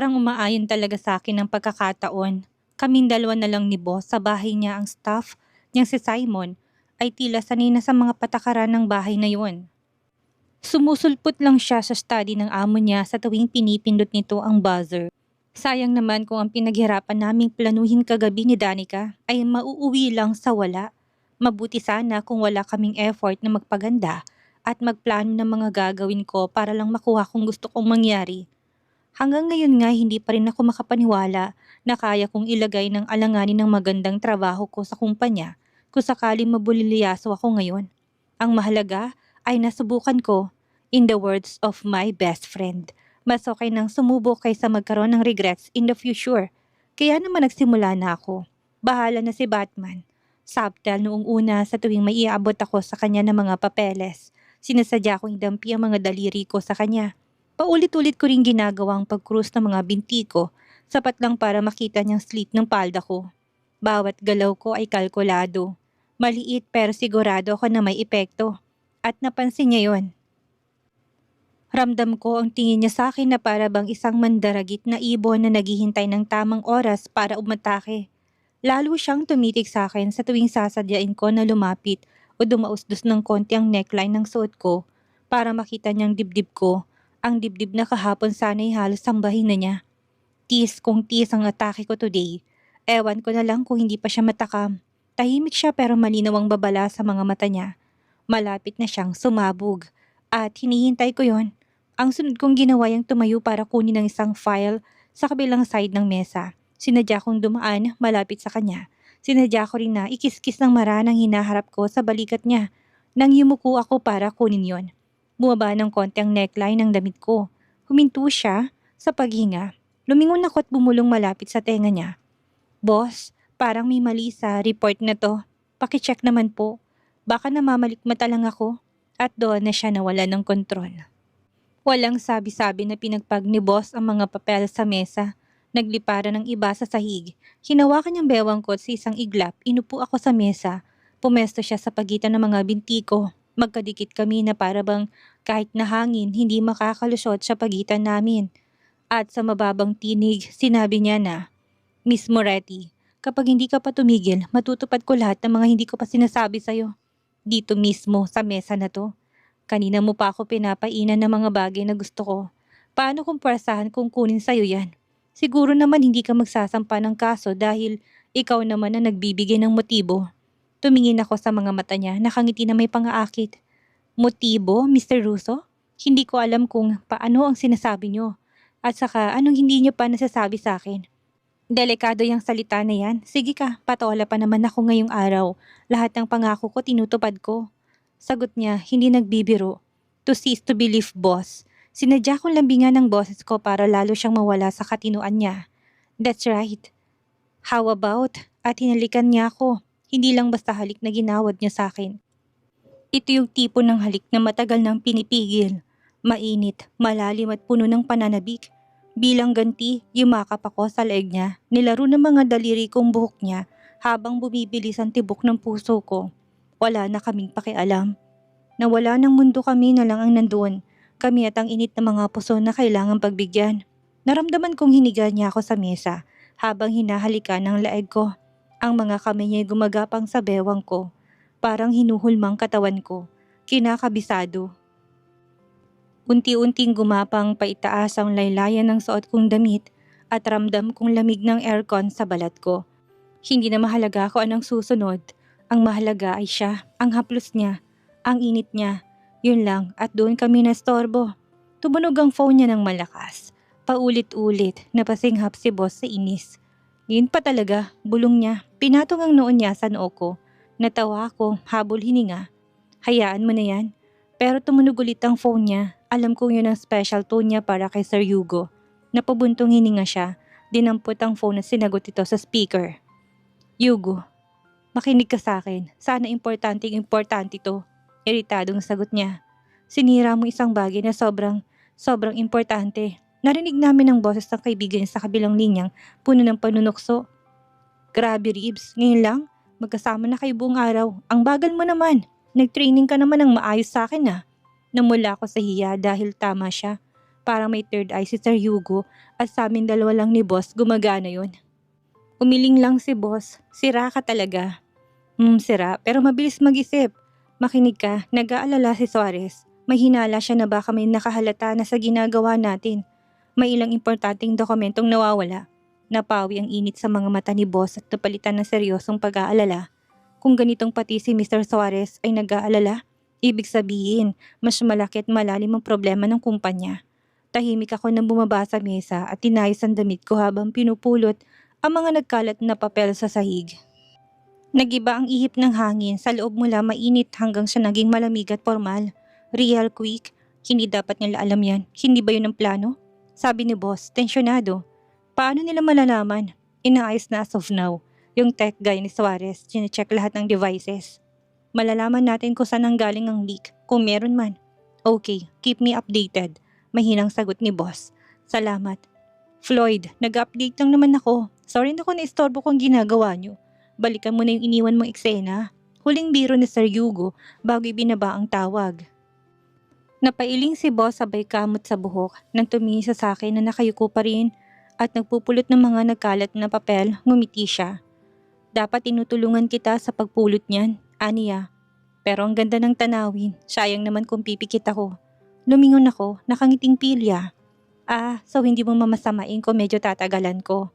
Parang umaayon talaga sa akin ang pagkakataon. Kaming dalawa na lang ni boss sa bahay niya. Ang staff niyang si Simon ay tila sanay na sa mga patakaran ng bahay na yun. Sumusulpot lang siya sa study ng amo niya sa tuwing pinipindot nito ang buzzer. Sayang naman kung ang pinaghirapan naming planuhin kagabi ni Danica ay mauuwi lang sa wala. Mabuti sana kung wala kaming effort na magpaganda at magplano ng mga gagawin ko para lang makuha kung gusto kong mangyari. Hanggang ngayon nga hindi pa rin ako makapaniwala na kaya kong ilagay ng alanganin ng magandang trabaho ko sa kumpanya kung sakaling mabuliliyaso ako ngayon. Ang mahalaga ay nasubukan ko. In the words of my best friend, mas okay nang sumubok kaysa magkaroon ng regrets in the future. Kaya naman nagsimula na ako. Bahala na si Batman. Subtle noong una sa tuwing may iabot ako sa kanya ng mga papeles. Sinasadya kong idampi ang mga daliri ko sa kanya. Paulit-ulit ko rin ginagawang pag-cruise ng mga binti ko, sapat lang para makita niyang slit ng palda ko. Bawat galaw ko ay kalkulado. Maliit pero sigurado ako na may epekto. At napansin niya yon. Ramdam ko ang tingin niya sa akin na para bang isang mandaragit na ibon na naghihintay ng tamang oras para umatake. Lalo siyang tumitig sa akin sa tuwing sasadyain ko na lumapit o dumausdos ng konti ang neckline ng suot ko para makita niyang dibdib ko, ang dibdib na kahapon sana'y halos sambahin na niya. Tiis kung tiis ang atake ko today. Ewan ko na lang kung hindi pa siya matakam. Tahimik siya pero malinaw ang babala sa mga mata niya. Malapit na siyang sumabog at hinihintay ko yon. Ang sunod kong ginawa yung tumayo para kunin ang isang file sa kabilang side ng mesa. Sinadya kong dumaan malapit sa kanya. Sinadya ko rin na ikiskis ng maranang hinaharap ko sa balikat niya. Nang yumuko ako para kunin yon. Bumaba ng konti ang neckline ng damit ko. Huminto siya sa paghinga. Lumingon ako at bumulong malapit sa tenga niya. Boss, parang may mali sa report na to. Pakicheck naman po. Baka namamalikmata lang ako. At doon na siya nawala ng kontrol. Walang sabi-sabi na pinagpag ni boss ang mga papel sa mesa. Nagliparan ng iba sa sahig. Hinawakan niyang bewang ko at sa isang iglap. Inupo ako sa mesa. Pumesto siya sa pagitan ng mga binti ko. Magkadikit kami na para bang kahit na hangin hindi makakalusot sa pagitan namin. At sa mababang tinig, sinabi niya na, Miss Moretti, kapag hindi ka pa tumigil, matutupad ko lahat ng mga hindi ko pa sinasabi sa'yo. Dito mismo sa mesa na to. Kanina mo pa ako pinapainan ng mga bagay na gusto ko. Paano kung pwersahan kung kunin sa'yo yan? Siguro naman hindi ka magsasampa ng kaso dahil ikaw naman ang nagbibigay ng motibo. Tumingin ako sa mga mata niya, nakangiti na may pang-aakit. Motibo, Mr. Russo? Hindi ko alam kung paano ang sinasabi niyo. At saka anong hindi niyo pa nasasabi sa akin? Delikado yung salita na yan. Sige ka, patola pa naman ako ngayong araw. Lahat ng pangako ko tinutupad ko. Sagot niya, hindi nagbibiro. To cease to believe, boss. Sinadya kong lambingan ng boses ko para lalo siyang mawala sa katinuan niya. That's right. How about? At hinalikan niya ako. Hindi lang basta halik na ginawad niya sa akin. Ito yung tipo ng halik na matagal nang pinipigil. Mainit, malalim at puno ng pananabik. Bilang ganti, yumakap ako sa leeg niya. Nilaro ng mga daliri kong buhok niya habang bumibilis ang tibok ng puso ko. Wala na kaming pakialam. Nawala ng mundo, kami na lang ang nandoon. Kami at ang init ng mga puso na kailangang pagbigyan. Naramdaman kong hiniga niya ako sa mesa habang hinahalikan ng leeg ko. Ang mga kamay niya gumagapang sa bewang ko. Parang hinuhulmang katawan ko. Kinakabisado. Unti-unting gumapang paitaas ang laylayan ng suot kong damit at ramdam kong lamig ng aircon sa balat ko. Hindi na mahalaga kung anong susunod. Ang mahalaga ay siya, ang haplos niya, ang init niya. Yun lang at doon kami nastorbo. Tumunog ang phone niya ng malakas. Paulit-ulit, napasinghap si boss sa inis. Yun pa talaga, bulong niya. Pinatong ang noon niya sa noo ko. Natawa ako, habol hininga. Hayaan mo na yan. Pero tumunog ulit ang phone niya. Alam kong yun ang special tone niya para kay Sir Hugo. Napabuntong hininga siya. Dinampot ang phone at sinagot ito sa speaker. Hugo, makinig ka sa akin. Sana importante to. Iritadong sagot niya. Sinira mo isang bagay na sobrang importante. Narinig namin ang boses ng kaibigan niya sa kabilang linyang puno ng panunukso. Grabe, Ribs. Ngayon lang, magkasama na kayo buong araw. Ang bagal mo naman. Nag-training ka naman ng maayos sa akin. Namula ako sa hiya dahil tama siya. Parang may third eye si Sir Hugo at sa amin dalawa lang ni boss gumagana yun. Umiling lang si boss, sira ka talaga. Sira pero mabilis mag-isip. Makinig ka, nag-aalala si Suarez. May hinala siya na baka may nakahalata na sa ginagawa natin. May ilang importanteng dokumentong nawawala. Napawi ang init sa mga mata ni boss at napalitan ng seryosong pag-aalala. Kung ganitong pati si Mr. Suarez ay nag-aalala, ibig sabihin mas malaki at malalim ang problema ng kumpanya. Tahimik ako nang bumaba sa mesa at tinayos ang damit ko habang pinupulot ang mga nagkalat na papel sa sahig. Nagiba ang ihip ng hangin sa loob mula mainit hanggang sa naging malamig at formal. Real quick, hindi dapat nila alam yan. Hindi ba yun ang plano? Sabi ni boss, tensyonado. Paano nila malalaman? Inaayos na as of now. Yung tech guy ni Suarez, chinecheck lahat ng devices. Malalaman natin kung saan ang galing ang leak, kung meron man. Okay, keep me updated. Mahinang sagot ni boss. Salamat. Floyd, nag-update lang naman ako. Sorry na kung naistorbo kong ginagawa niyo. Balikan mo na yung iniwan mong eksena. Huling biro ni Sir Hugo bago ibinaba ang tawag. Napailing si boss sabay kamot sa buhok nang tumingin sa akin na nakayuko pa rin at nagpupulot ng mga nagkalat na papel, ngumiti siya. Dapat tinutulungan kita sa pagpulot niyan, aniya. Pero ang ganda ng tanawin, sayang naman kung pipikit ako. Lumingon ako, nakangiting pilya. So hindi mo mamasamain kung medyo tatagalan ko.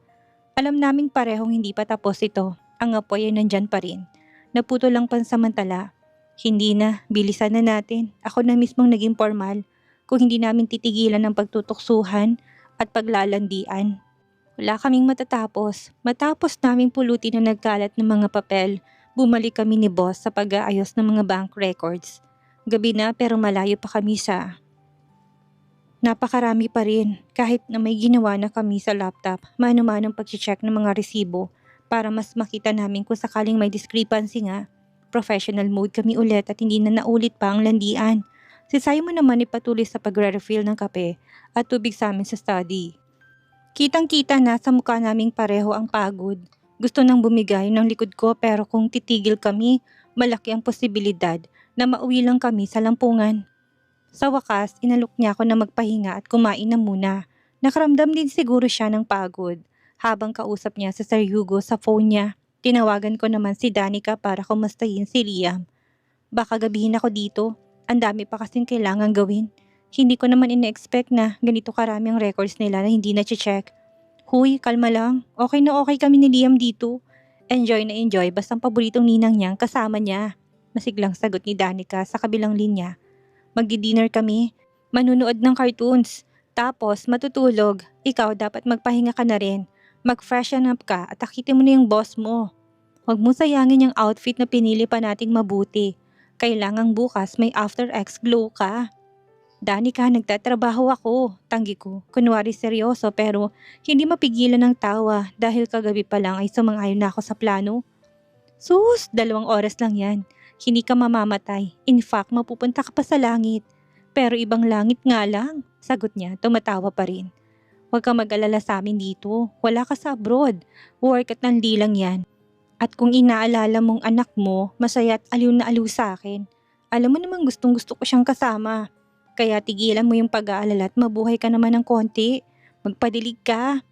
Alam naming parehong hindi pa tapos ito. Ang apoy ay nandyan pa rin. Naputo lang pansamantala. Hindi na, bilisan na natin. Ako na mismong naging formal. Kung hindi namin titigilan ang pagtutuksuhan at paglalandian. Wala kaming matatapos. Matapos naming pulutin ang nagkalat ng mga papel, bumalik kami ni boss sa pag-aayos ng mga bank records. Gabi na pero malayo pa kami sa... Napakarami pa rin. Kahit na may ginawa na kami sa laptop, mano-manong pag-check ng mga resibo para mas makita namin kung sakaling may discrepancy nga. Professional mode kami ulit at hindi na naulit pa ang landian. Si Simon naman ipatuloy sa pagre-refill ng kape at tubig sa amin sa study. Kitang-kita na sa mukha naming pareho ang pagod. Gusto nang bumigay ng likod ko pero kung titigil kami, malaki ang posibilidad na mauwi lang kami sa lampungan. Sa wakas, inalok niya ako na magpahinga at kumain na muna. Nakaramdam din siguro siya ng pagod. Habang kausap niya si Sir Hugo sa phone niya, tinawagan ko naman si Danica para kumustahin si Liam. Baka gabihin ako dito, ang dami pa kasing kailangan gawin. Hindi ko naman ina-expect na ganito karami ang records nila na hindi na-check. Huy, kalma lang. Okay na okay kami ni Liam dito. Enjoy na enjoy basta ang paboritong ninang niyang kasama niya. Masiglang sagot ni Danica sa kabilang linya. Magdi-dinner kami, manunood ng cartoons, tapos matutulog. Ikaw dapat magpahinga ka na rin. Mag-freshen up ka at akitin mo na yung boss mo. Huwag mo sayangin yung outfit na pinili pa nating mabuti. Kailangang bukas may after X glow ka. Danica, nagtatrabaho ako, tanggi ko. Kunwari seryoso pero hindi mapigilan ng tawa dahil kagabi pa lang ay sumang-ayon na ako sa plano. Sus, 2 oras lang yan. Hindi ka mamamatay. In fact, mapupunta ka pa sa langit. Pero ibang langit nga lang, sagot niya, tumatawa pa rin. Huwag ka mag-alala sa amin dito. Wala ka sa abroad. Work at nandi lang yan. At kung inaalala mong anak mo, masaya at aliw na aliw sa akin. Alam mo namang gustong gusto ko siyang kasama. Kaya tigilan mo yung pag-aalala at mabuhay ka naman ng konti. Magpadilig ka.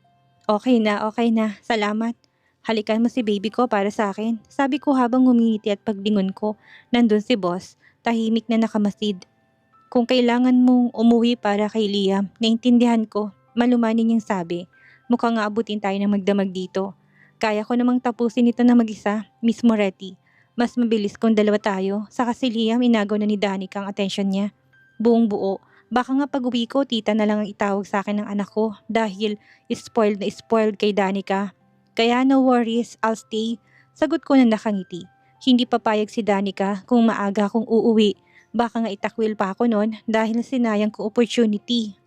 Okay na. Salamat. Halikan mo si baby ko para sa akin. Sabi ko habang ngumiti at paglingon ko, nandun si boss, tahimik na nakamasid. Kung kailangan mong umuwi para kay Liam, naintindihan ko, malumanin niyang sabi. Mukhang aabutin tayo ng magdamag dito. Kaya ko namang tapusin ito na mag-isa, Miss Moretti. Mas mabilis kung dalawa tayo, saka si Liam inagaw na ni Danica ang atensyon niya. Buong buo, baka nga pag-uwi ko tita na lang ang itawag sa akin ng anak ko dahil spoiled na spoiled kay Danica. Kaya no worries, I'll stay. Sagot ko na nakangiti. Hindi papayag si Danica kung maaga akong uuwi. Baka nga itakwil pa ako noon dahil sinayang ko opportunity.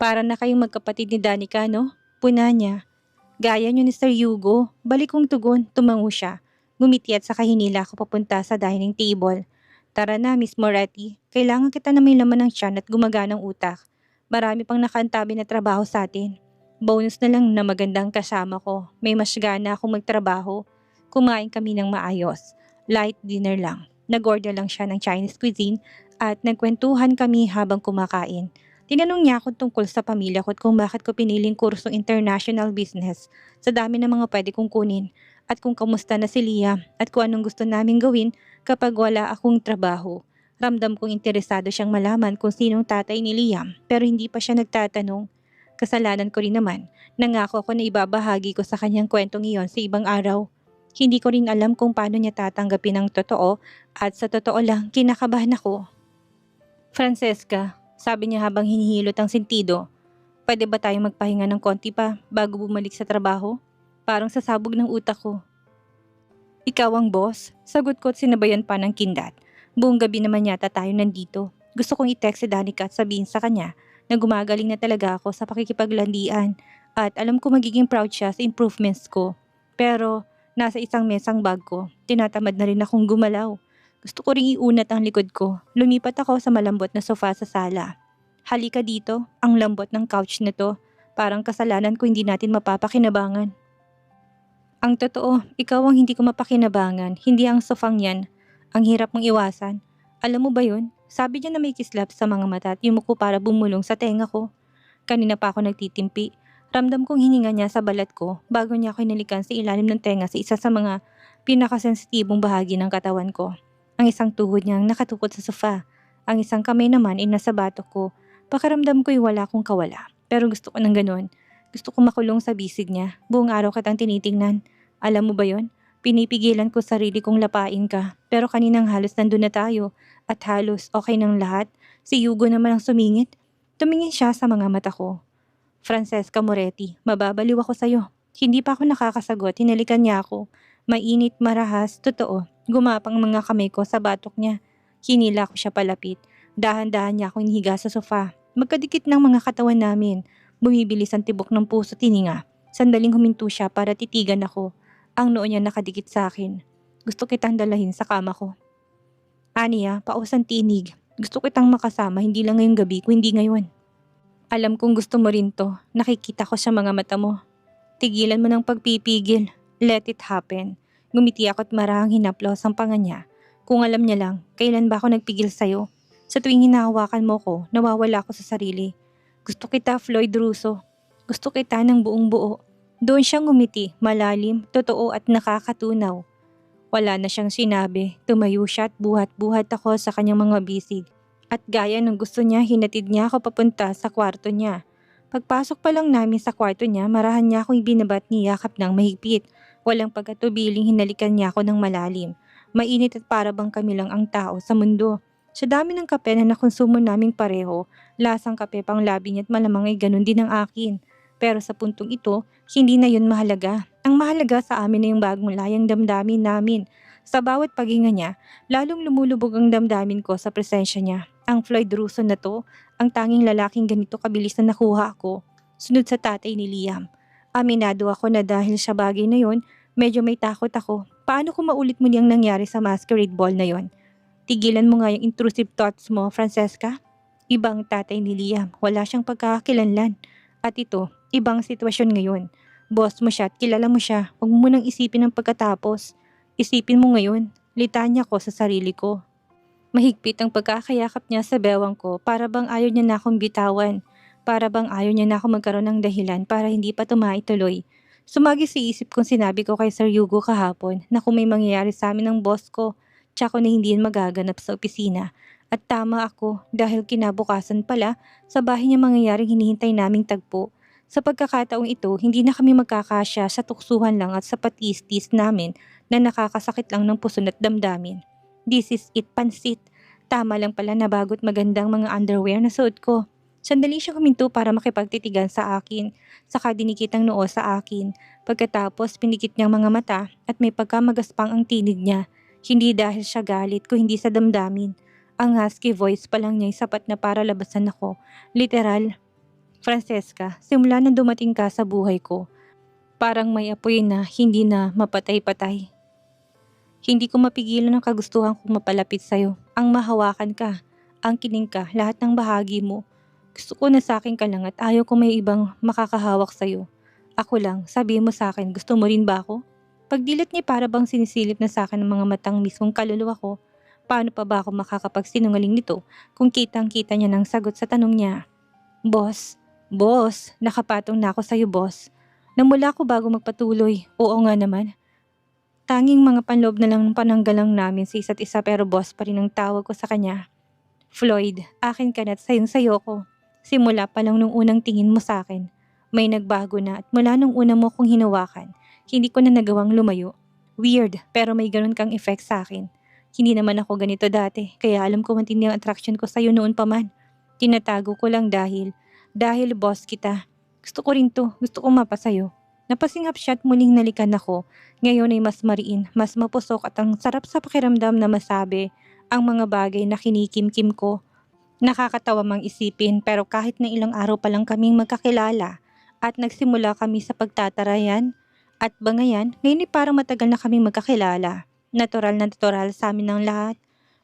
Para na kayong magkapatid ni Danica, no? Puna niya. Gaya niyo ni Sir Hugo, balik kong tugon, tumango siya. Gumiti at saka hinila ako papunta sa dining table. Tara na, Miss Moretti. Kailangan kita na may laman ng tiyan at gumaganang utak. Marami pang nakaantabi na trabaho sa atin. Bonus na lang na magandang kasama ko. May mas gana akong magtrabaho. Kumain kami ng maayos. Light dinner lang. Nag-order lang siya ng Chinese cuisine at nagkwentuhan kami habang kumakain. Tinanong niya ako tungkol sa pamilya ko at kung bakit ko piniling kursong international business sa dami ng mga pwede kong kunin at kung kamusta na si Liam at kung anong gusto naming gawin kapag wala akong trabaho. Ramdam kong interesado siyang malaman kung sinong tatay ni Liam pero hindi pa siya nagtatanong. Kasalanan ko rin naman, nangako ako na ibabahagi ko sa kanyang kwentong iyon sa ibang araw. Hindi ko rin alam kung paano niya tatanggapin ang totoo at sa totoo lang kinakabahan ako. Francesca, sabi niya habang hinihilot ang sentido, pwede ba tayong magpahinga ng konti pa bago bumalik sa trabaho? Parang sasabog ng utak ko. Ikaw ang boss? Sagot ko at sinabayan pa ng kindat. Buong gabi naman yata tayo nandito. Gusto kong i-text si Danica at sabihin sa kanya na gumagaling na talaga ako sa pakikipaglandian at alam ko magiging proud siya sa improvements ko. Pero nasa isang mesang bag ko, tinatamad na rin akong gumalaw. Gusto ko ring iunat ang likod ko. Lumipat ako sa malambot na sofa sa sala. Halika dito, ang lambot ng couch na to. Parang kasalanan ko hindi natin mapapakinabangan. Ang totoo, ikaw ang hindi ko mapakinabangan, hindi ang sofang yan. Ang hirap mong iwasan. Alam mo ba yun? Sabi niya na may kislap sa mga mata at yumuko para bumulong sa tenga ko. Kanina pa ako nagtitimpi. Ramdam kong hininga niya sa balat ko bago niya ako inalikan sa ilalim ng tenga sa isa sa mga pinakasensitibong bahagi ng katawan ko. Ang isang tuhod niyang nakatukot sa sofa. Ang isang kamay naman ay nasa batok ko. Pakiramdam ko'y wala akong kawala. Pero gusto ko ng ganun. Gusto ko makulong sa bisig niya. Buong araw kitang tinitingnan. Alam mo ba yon? Pinipigilan ko sarili kong lapain ka. Pero kaninang halos nandun na tayo. At halos okay ng lahat. Si Hugo naman ang sumingit. Tumingin siya sa mga mata ko. Francesca Moretti, mababaliw ako sa'yo. Hindi pa ako nakakasagot, hinalikan niya ako. Mainit, marahas, totoo. Gumapang mga kamay ko sa batok niya. Hinila ko siya palapit. Dahan-dahan niya akong inihiga sa sofa. Magkadikit ng mga katawan namin. Bumibilis ang tibok ng puso tininga. Sandaling huminto siya para titigan ako. Ang noo niya nakadikit sa akin. Gusto kitang dalahin sa kama ko. Aniya, pausang tinig. Gusto kitang makasama hindi lang ngayong gabi kundi ngayon. Alam kong gusto mo rin to. Nakikita ko sa mga mata mo. Tigilan mo ng pagpipigil. Let it happen. Ngumiti ako at marahang hinaplos ang panga niya. Kung alam niya lang, kailan ba ako nagpigil sa'yo? Sa tuwing hinahawakan mo ko, nawawala ako sa sarili. Gusto kita, Floyd Russo. Gusto kita ng buong buo. Doon siyang ngumiti, malalim, totoo at nakakatunaw. Wala na siyang sinabi. Tumayo siya at buhat-buhat ako sa kanyang mga bisig. At gaya ng gusto niya, hinatid niya ako papunta sa kwarto niya. Pagpasok pa lang namin sa kwarto niya, marahan niya akong ibinabat niyakap ng mahigpit. Walang pagkatubiling hinalikan niya ako ng malalim. Mainit at para bang kami lang ang tao sa mundo. Sa dami ng kape na nakonsumo naming pareho, lasang kape pang labi niya at malamang ay ganun din ang akin. Pero sa puntong ito, hindi na yun mahalaga. Ang mahalaga sa amin na yung bagong layang damdamin namin. Sa bawat paghinga niya, lalong lumulubog ang damdamin ko sa presensya niya. Ang Floyd Russo na to, ang tanging lalaking ganito kabilis na nakuha ako, sunod sa tatay ni Liam. Aminado ako na dahil sa bagay na yon, medyo may takot ako. Paano kung maulit mo niyang nangyari sa masquerade ball na yon? Tigilan mo nga yung intrusive thoughts mo, Francesca. Ibang tatay ni Liam, wala siyang pagkakakilanlan. At ito, ibang sitwasyon ngayon. Boss mo siya at kilala mo siya, huwag mo munang isipin ang pagkatapos. Isipin mo ngayon, litanya ko sa sarili ko. Mahigpit ang pagkakayakap niya sa bewang ko para bang ayaw niya na akong bitawan. Para bang ayaw niya na ako magkaroon ng dahilan para hindi pa tumaituloy. Sumagi sa isip kong sinabi ko kay Sir Hugo kahapon na kung may mangyayari sa amin ng boss ko, tsaka na hindi yan magaganap sa opisina. At tama ako dahil kinabukasan pala sa bahay niya mangyayaring hinihintay naming tagpo. Sa pagkakataong ito, hindi na kami magkakasya sa tuksuhan lang at sa patis-tis namin na nakakasakit lang ng puso at damdamin. This is it, pansit. Tama lang pala na bago't magandang mga underwear na suot ko. Sandali siya huminto para makipagtitigan sa akin. Saka dinikit ang noo sa akin. Pagkatapos pinikit niyang mga mata at may pagkamagaspang ang tinig niya. Hindi dahil siya galit ko hindi sa damdamin. Ang husky voice pa lang niya ay sapat na para labasan ako. Literal. Francesca, simula na dumating ka sa buhay ko, parang may apoy na hindi na mapatay-patay. Hindi ko mapigilan ang kagustuhan kong mapalapit sa'yo. Ang mahawakan ka, ang kining ka, lahat ng bahagi mo. Gusto ko na sa akin ka lang at ayaw ko may ibang makakahawak sa'yo. Ako lang, sabi mo sa akin, gusto mo rin ba ako? Pagdilat niya para bang sinisilip na sa akin ng mga matang mismong kaluluwa ko. Paano pa ba ako makakapagsinungaling nito kung kitang-kita niya ng sagot sa tanong niya? Boss, boss, nakapatong na ako sa'yo, boss. Namula ko bago magpatuloy. Oo nga naman. Tanging mga panloob na lang ng pananggalang namin sa isa't isa pero boss pa rin ang tawag ko sa kanya. Floyd, akin ka na't sayong-sayo ko. Simula pa lang nung unang tingin mo sa akin. May nagbago na at mula nung una mo kong hinawakan, hindi ko na nagawang lumayo. Weird, pero may ganun kang effect sa akin. Hindi naman ako ganito dati, kaya alam ko matindi ang attraction ko sa'yo noon pa man. Tinatago ko lang dahil boss kita. Gusto ko rin to, gusto ko mapasa'yo. Napasingap siya at muling nalikan ako. Ngayon ay mas mariin, mas mapusok at ang sarap sa pakiramdam na masabi ang mga bagay na kinikimkim ko. Nakakatawa mang isipin pero kahit na ilang araw pa lang kaming magkakilala at nagsimula kami sa pagtatarayan at bangayan, ngayon ay parang matagal na kaming magkakilala. Natural na natural sa amin ng lahat.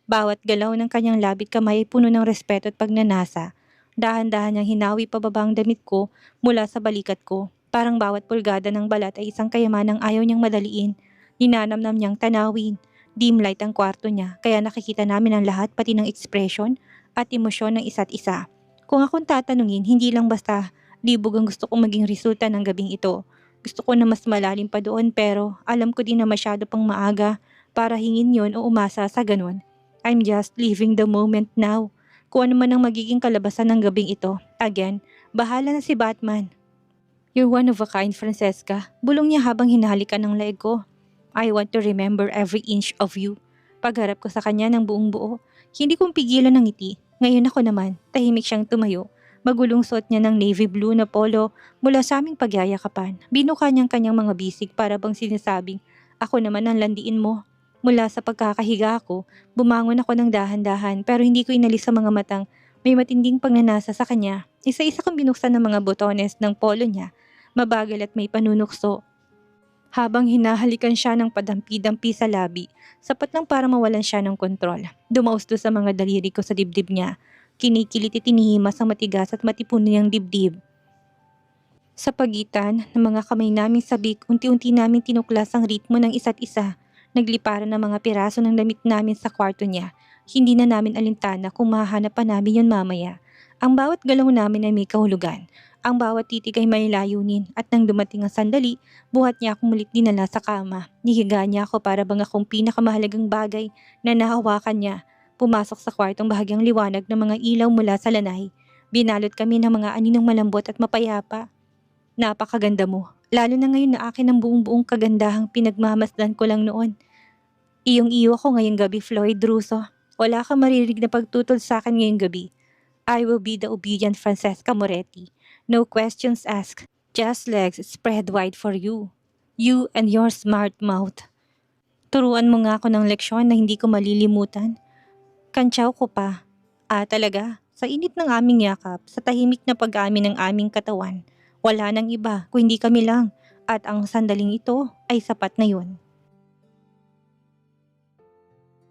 Bawat galaw ng kanyang labit kamay ay puno ng respeto at pagnanasa. Dahan-dahan niyang hinawi pababa ang damit ko mula sa balikat ko. Parang bawat pulgada ng balat ay isang kayamanang ayaw niyang madaliin. Ninanamnam niyang tanawin. Dim light ang kwarto niya, kaya nakikita namin ang lahat pati ng ekspresyon at emosyon ng isa't isa. Kung akong tatanungin, hindi lang basta libog ang gusto kong maging resulta ng gabing ito. Gusto ko na mas malalim pa doon pero alam ko din na masyado pang maaga para hingin yon o umasa sa ganun. I'm just living the moment now. Kung ano man ang magiging kalabasan ng gabing ito. Again, bahala na si Batman. You're one of a kind, Francesca. Bulong niya habang hinahalikan ng leeg ko. I want to remember every inch of you. Pagharap ko sa kanya ng buong buo, hindi kong pigilan ng ngiti. Ngayon ako naman, tahimik siyang tumayo. Magulong suot niya ng navy blue na polo mula sa aming pagyayakapan. Binuka niyang kanyang mga bisig para bang sinasabing, ako naman ang landiin mo. Mula sa pagkakahiga ko, bumangon ako ng dahan-dahan pero hindi ko inalis sa mga matang may matinding pagnanasa sa kanya. Isa-isa kong binuksan ng mga botones ng polo niya. Mabagal at may panunukso. Habang hinahalikan siya ng padampi-dampi sa labi, sapat lang para mawalan siya ng kontrol. Dumausdo sa mga daliri ko sa dibdib niya. Kinikilit at tinihimas ang matigas at matipon niyang dibdib. Sa pagitan ng mga kamay naming sabik, unti-unti namin tinuklas ang ritmo ng isa't isa. Nagliparan ng mga piraso ng damit namin sa kwarto niya. Hindi na namin alintana kung mahahanap pa namin yon mamaya. Ang bawat galaw namin ay may kahulugan. Ang bawat titig ay may layunin at nang dumating ang sandali, buhat niya akong mulit dinala sa kama. Nihiga niya ako para bang akong pinakamahalagang bagay na nahawakan niya. Pumasok sa kwartong bahagyang liwanag ng mga ilaw mula sa lanay. Binalot kami ng mga aninong malambot at mapayapa. Napakaganda mo. Lalo na ngayon na akin ang buong-buong kagandahang pinagmamasdan ko lang noon. Iyong-iyo ako ngayong gabi, Floyd Russo. Wala kang maririnig na pagtutol sa akin ngayong gabi. I will be the obedient Francesca Moretti. No questions asked. Just legs spread wide for you. You and your smart mouth. Turuan mo nga ako ng leksyon na hindi ko malilimutan. Kantsaw ko pa. Talaga? Sa init ng aming yakap, sa tahimik na pag-amin ng aming katawan, wala nang iba kung hindi kami lang. At ang sandaling ito ay sapat na yun.